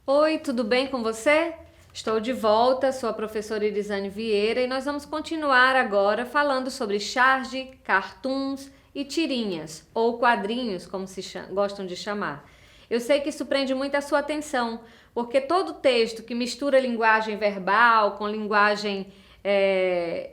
Oi, tudo bem com você? Estou de volta, sou a professora Irisane Vieira e nós vamos continuar agora falando sobre charge, cartoons e tirinhas, ou quadrinhos, como gostam de chamar. Eu sei que isso prende muito a sua atenção, porque todo texto que mistura linguagem verbal com linguagem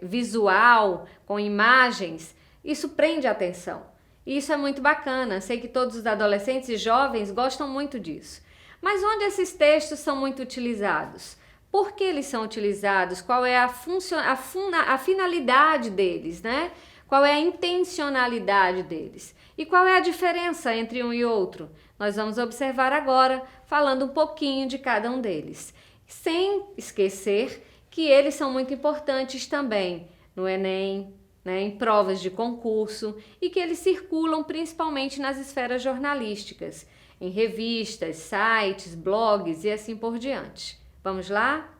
visual, com imagens, isso prende a atenção. E isso é muito bacana, sei que todos os adolescentes e jovens gostam muito disso. Mas onde esses textos são muito utilizados? Por que eles são utilizados? Qual é a finalidade deles, né? Qual é a intencionalidade deles? E qual é a diferença entre um e outro? Nós vamos observar agora, falando um pouquinho de cada um deles. Sem esquecer que eles são muito importantes também no Enem, né, em provas de concurso, e que eles circulam principalmente nas esferas jornalísticas, em revistas, sites, blogs e assim por diante. Vamos lá?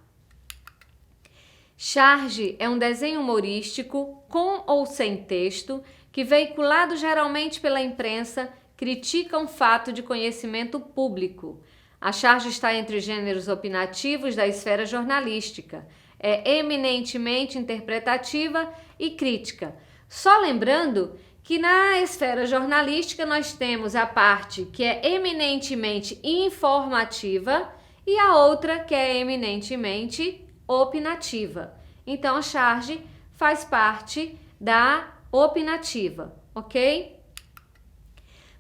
Charge é um desenho humorístico com ou sem texto que, veiculado geralmente pela imprensa, critica um fato de conhecimento público. A charge está entre os gêneros opinativos da esfera jornalística. É eminentemente interpretativa e crítica. Só lembrando que na esfera jornalística nós temos a parte que é eminentemente informativa e a outra que é eminentemente opinativa. Então a charge faz parte da opinativa, ok?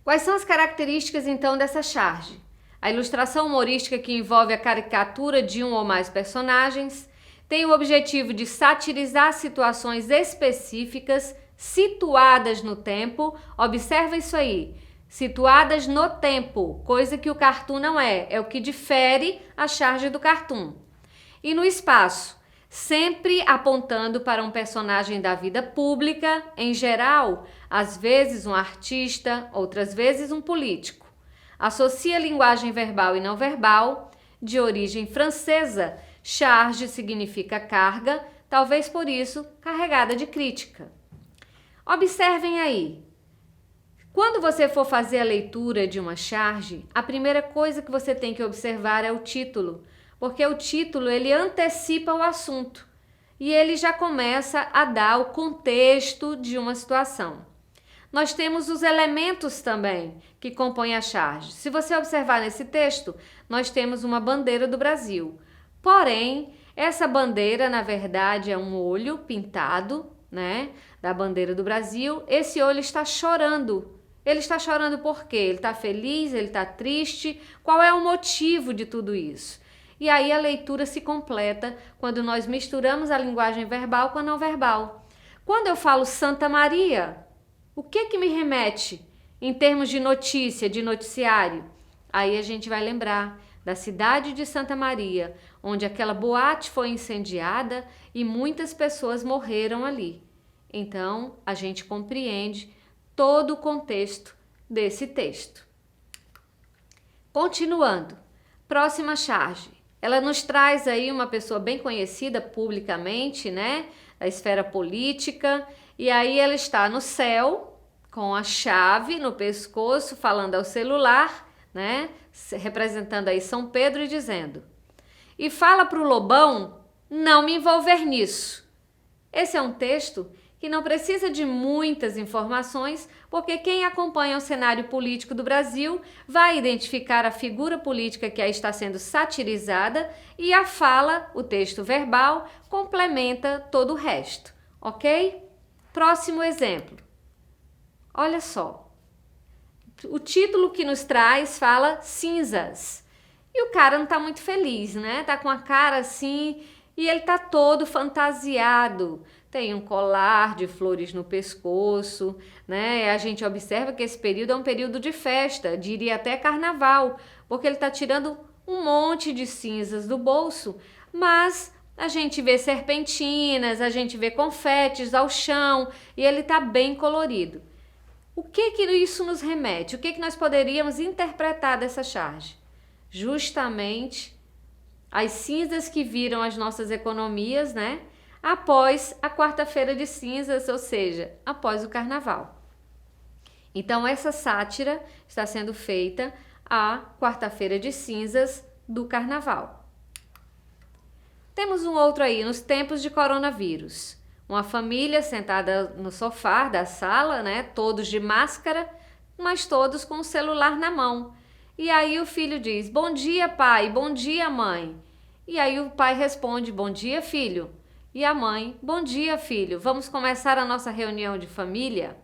Quais são as características então dessa charge? A ilustração humorística que envolve a caricatura de um ou mais personagens tem o objetivo de satirizar situações específicas situadas no tempo. Observa isso aí, situadas no tempo, coisa que o cartoon não é o que difere a charge do cartoon. E no espaço, sempre apontando para um personagem da vida pública, em geral, às vezes um artista, outras vezes um político. Associa linguagem verbal e não verbal, de origem francesa. Charge significa carga, talvez por isso carregada de crítica. Observem aí. Quando você for fazer a leitura de uma charge, a primeira coisa que você tem que observar é o título, porque o título ele antecipa o assunto e ele já começa a dar o contexto de uma situação. Nós temos os elementos também que compõem a charge. Se você observar nesse texto, nós temos uma bandeira do Brasil. Porém, essa bandeira, na verdade, é um olho pintado, né, da bandeira do Brasil. Esse olho está chorando. Ele está chorando por quê? Ele está feliz? Ele está triste? Qual é o motivo de tudo isso? E aí a leitura se completa quando nós misturamos a linguagem verbal com a não verbal. Quando eu falo Santa Maria, o que me remete em termos de notícia, de noticiário? Aí a gente vai lembrar da cidade de Santa Maria, onde aquela boate foi incendiada e muitas pessoas morreram ali. Então, a gente compreende todo o contexto desse texto. Continuando, próxima charge. Ela nos traz aí uma pessoa bem conhecida publicamente, né, da esfera política, e aí ela está no céu, com a chave no pescoço, falando ao celular, né, representando aí São Pedro e dizendo: e fala para o lobão não me envolver nisso. Esse é um texto que não precisa de muitas informações, porque quem acompanha o cenário político do Brasil vai identificar a figura política que aí está sendo satirizada e a fala, o texto verbal, complementa todo o resto, ok? Próximo exemplo. Olha só. O título que nos traz fala cinzas. E o cara não tá muito feliz, né? Tá com a cara assim e ele tá todo fantasiado. Tem um colar de flores no pescoço, né? A gente observa que esse período é um período de festa, diria até carnaval, porque ele tá tirando um monte de cinzas do bolso, mas a gente vê serpentinas, a gente vê confetes ao chão e ele tá bem colorido. O que isso nos remete? O que nós poderíamos interpretar dessa charge? Justamente as cinzas que viram as nossas economias, né? Após a quarta-feira de cinzas, ou seja, após o carnaval. Então, essa sátira está sendo feita à quarta-feira de cinzas do carnaval. Temos um outro aí, nos tempos de coronavírus. Uma família sentada no sofá da sala, né? Todos de máscara, mas todos com o celular na mão. E aí o filho diz: bom dia, pai, bom dia, mãe. E aí o pai responde: bom dia, filho. E a mãe: bom dia, filho, vamos começar a nossa reunião de família?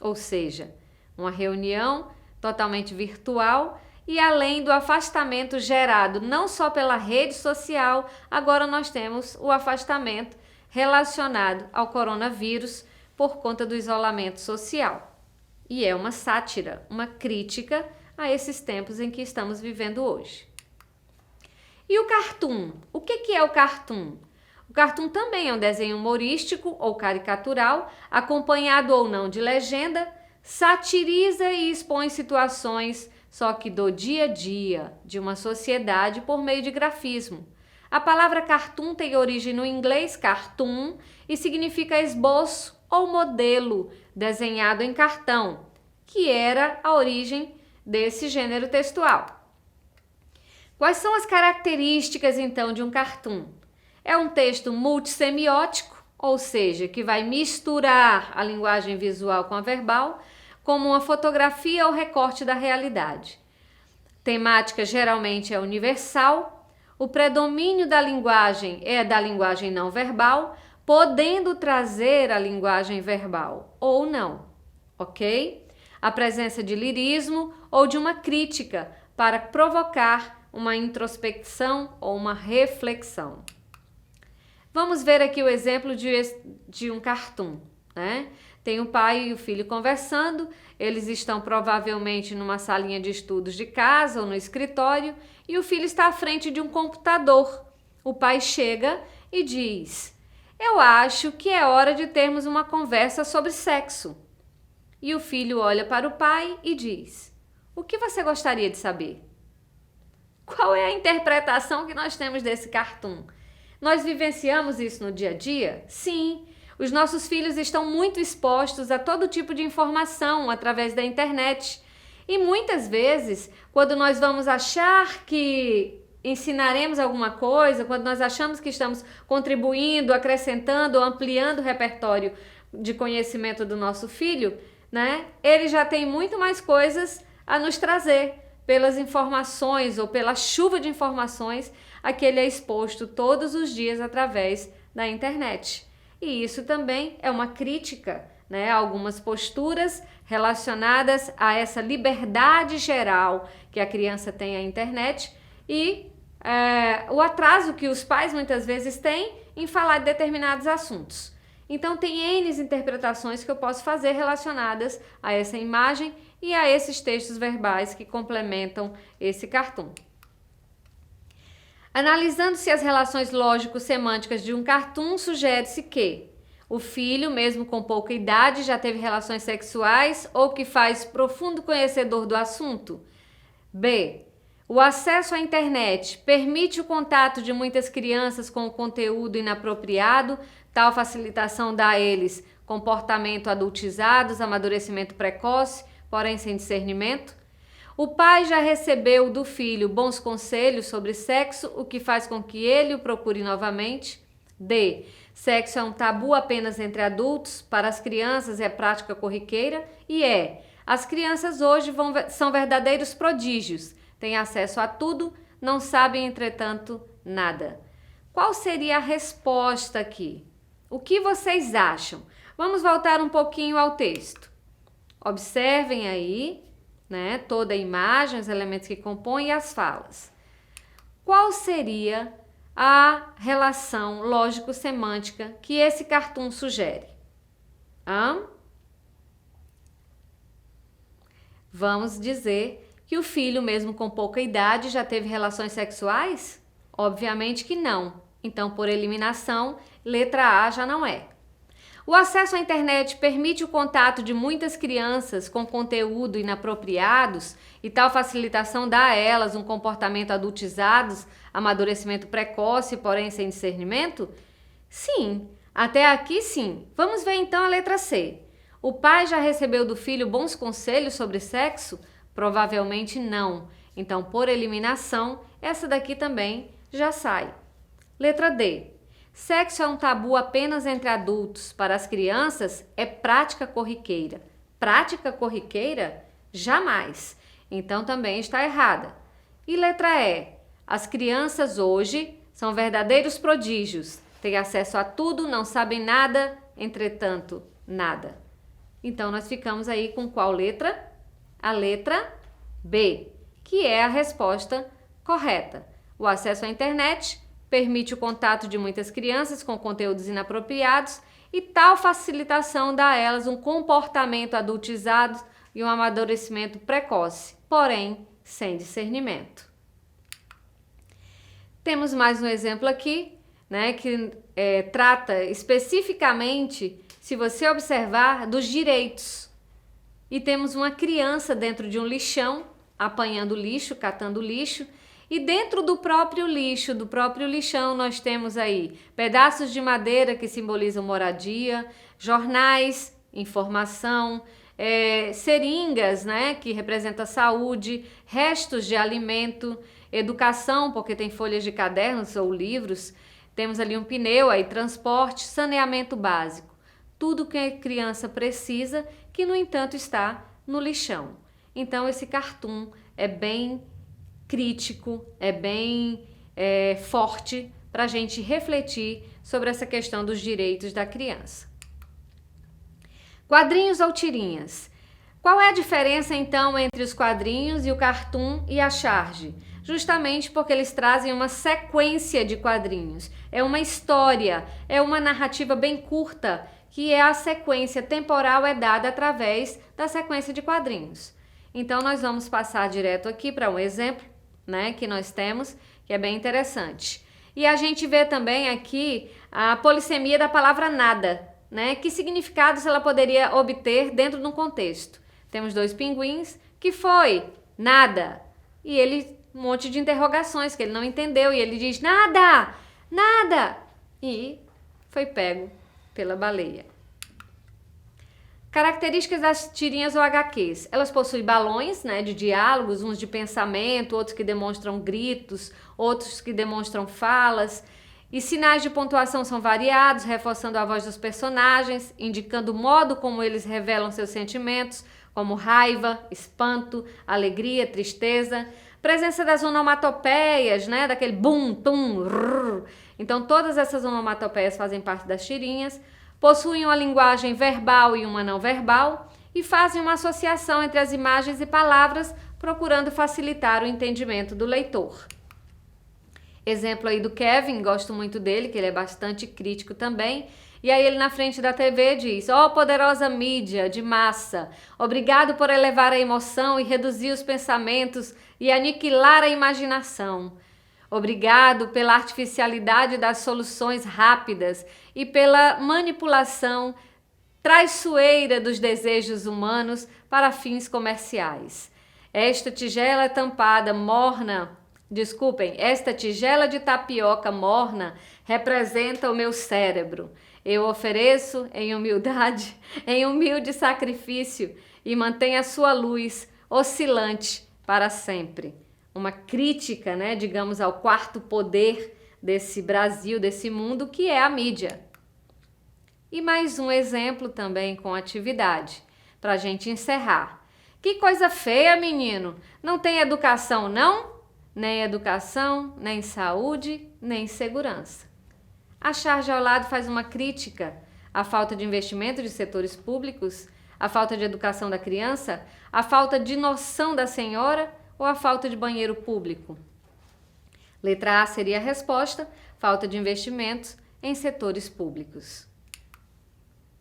Ou seja, uma reunião totalmente virtual e além do afastamento gerado não só pela rede social, agora nós temos o afastamento relacionado ao coronavírus por conta do isolamento social. E é uma sátira, uma crítica a esses tempos em que estamos vivendo hoje. E o cartoon? O que é o cartoon? O cartoon também é um desenho humorístico ou caricatural, acompanhado ou não de legenda, satiriza e expõe situações só que do dia a dia de uma sociedade por meio de grafismo. A palavra cartoon tem origem no inglês cartoon e significa esboço ou modelo desenhado em cartão, que era a origem desse gênero textual. Quais são as características então de um cartoon? É um texto multissemiótico, ou seja, que vai misturar a linguagem visual com a verbal, como uma fotografia ou recorte da realidade. Temática geralmente é universal, o predomínio da linguagem é da linguagem não verbal, podendo trazer a linguagem verbal ou não, ok? A presença de lirismo ou de uma crítica para provocar uma introspecção ou uma reflexão. Vamos ver aqui o exemplo de um cartoon, né? Tem o pai e o filho conversando, eles estão provavelmente numa salinha de estudos de casa ou no escritório e o filho está à frente de um computador. O pai chega e diz: eu acho que é hora de termos uma conversa sobre sexo. E o filho olha para o pai e diz: o que você gostaria de saber? Qual é a interpretação que nós temos desse cartoon? Nós vivenciamos isso no dia a dia? Sim. Os nossos filhos estão muito expostos a todo tipo de informação através da internet. E muitas vezes, quando nós vamos achar que ensinaremos alguma coisa, quando nós achamos que estamos contribuindo, acrescentando ou ampliando o repertório de conhecimento do nosso filho, né? Ele já tem muito mais coisas a nos trazer pelas informações ou pela chuva de informações a que ele é exposto todos os dias através da internet. E isso também é uma crítica, né, a algumas posturas relacionadas a essa liberdade geral que a criança tem à internet e o atraso que os pais muitas vezes têm em falar de determinados assuntos. Então tem N interpretações que eu posso fazer relacionadas a essa imagem e a esses textos verbais que complementam esse cartoon. Analisando-se as relações lógico-semânticas de um cartoon, sugere-se que o filho, mesmo com pouca idade, já teve relações sexuais ou que faz profundo conhecedor do assunto. B. O acesso à internet permite o contato de muitas crianças com o conteúdo inapropriado, tal facilitação dá a eles comportamento adultizados, amadurecimento precoce, porém sem discernimento. O pai já recebeu do filho bons conselhos sobre sexo, o que faz com que ele o procure novamente. D. Sexo é um tabu apenas entre adultos, para as crianças é prática corriqueira. E E. As crianças hoje são verdadeiros prodígios, têm acesso a tudo, não sabem, entretanto, nada. Qual seria a resposta aqui? O que vocês acham? Vamos voltar um pouquinho ao texto. Observem aí, né, toda a imagem, os elementos que compõem e as falas. Qual seria a relação lógico-semântica que esse cartoon sugere? Vamos dizer que o filho, mesmo com pouca idade, já teve relações sexuais? Obviamente que não. Então, por eliminação, letra A já não é. O acesso à internet permite o contato de muitas crianças com conteúdo inapropriados e tal facilitação dá a elas um comportamento adultizado, amadurecimento precoce, porém sem discernimento? Sim, até aqui sim. Vamos ver então a letra C. O pai já recebeu do filho bons conselhos sobre sexo? Provavelmente não. Então, por eliminação, essa daqui também já sai. Letra D. Sexo é um tabu apenas entre adultos. Para as crianças, é prática corriqueira. Prática corriqueira? Jamais. Então, também está errada. E letra E. As crianças hoje são verdadeiros prodígios. Têm acesso a tudo, não sabem nada, entretanto, nada. Então, nós ficamos aí com qual letra? A letra B, que é a resposta correta. O acesso à internet permite o contato de muitas crianças com conteúdos inapropriados e tal facilitação dá a elas um comportamento adultizado e um amadurecimento precoce, porém sem discernimento. Temos mais um exemplo aqui, né, que trata especificamente, se você observar, dos direitos. E temos uma criança dentro de um lixão, apanhando lixo, catando lixo, e dentro do próprio lixo, do próprio lixão, nós temos aí pedaços de madeira que simbolizam moradia, jornais, informação, seringas, né, que representam saúde, restos de alimento, educação, porque tem folhas de cadernos ou livros, temos ali um pneu, aí transporte, saneamento básico. Tudo que a criança precisa, que no entanto está no lixão. Então esse cartoon é bem crítico, é bem forte para a gente refletir sobre essa questão dos direitos da criança. Quadrinhos ou tirinhas? Qual é a diferença então entre os quadrinhos e o cartoon e a charge? Justamente porque eles trazem uma sequência de quadrinhos, é uma história, é uma narrativa bem curta, que a sequência temporal é dada através da sequência de quadrinhos. Então nós vamos passar direto aqui para um exemplo, né, que nós temos, que é bem interessante. E a gente vê também aqui a polissemia da palavra nada, né? Que significados ela poderia obter dentro de um contexto. Temos dois pinguins, que foi nada, e ele um monte de interrogações que ele não entendeu, e ele diz nada, nada, e foi pego pela baleia. Características das tirinhas ou HQs. Elas possuem balões, né, de diálogos, uns de pensamento, outros que demonstram gritos, outros que demonstram falas. E sinais de pontuação são variados, reforçando a voz dos personagens, indicando o modo como eles revelam seus sentimentos, como raiva, espanto, alegria, tristeza. Presença das onomatopeias, né, daquele bum, tum, rrr. Então todas essas onomatopeias fazem parte das tirinhas. Possuem uma linguagem verbal e uma não verbal e fazem uma associação entre as imagens e palavras, procurando facilitar o entendimento do leitor. Exemplo aí do Kevin, gosto muito dele, que ele é bastante crítico também. E aí ele na frente da TV diz: ó, poderosa mídia de massa, obrigado por elevar a emoção e reduzir os pensamentos e aniquilar a imaginação. Obrigado pela artificialidade das soluções rápidas e pela manipulação traiçoeira dos desejos humanos para fins comerciais. Esta tigela de tapioca morna representa o meu cérebro. Eu ofereço em humildade, em humilde sacrifício e mantenho a sua luz oscilante para sempre. Uma crítica, né, digamos, ao quarto poder desse Brasil, desse mundo, que é a mídia. E mais um exemplo também com atividade, para a gente encerrar. Que coisa feia, menino! Não tem educação, não? Nem educação, nem saúde, nem segurança. A charge ao lado faz uma crítica à falta de investimento de setores públicos, à falta de educação da criança, à falta de noção da senhora, ou a falta de banheiro público? Letra A seria a resposta, falta de investimentos em setores públicos.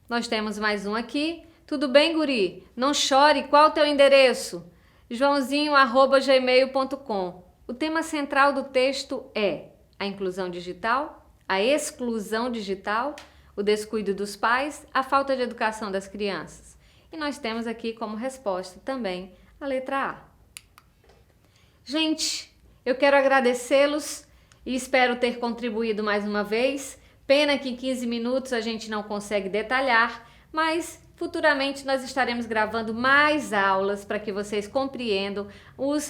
Nós temos mais um aqui. Tudo bem, guri? Não chore, qual o teu endereço? joãozinho@gmail.com. O tema central do texto é a inclusão digital, a exclusão digital, o descuido dos pais, a falta de educação das crianças. E nós temos aqui como resposta também a letra A. Gente, eu quero agradecê-los e espero ter contribuído mais uma vez. Pena que em 15 minutos a gente não consegue detalhar, mas Futuramente nós estaremos gravando mais aulas para que vocês compreendam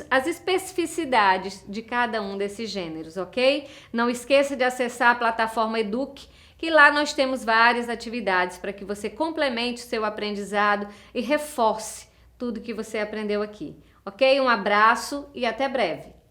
as especificidades de cada um desses gêneros, ok? Não esqueça de acessar a plataforma Eduque, que lá nós temos várias atividades para que você complemente o seu aprendizado e reforce tudo que você aprendeu aqui, ok? Um abraço e até breve!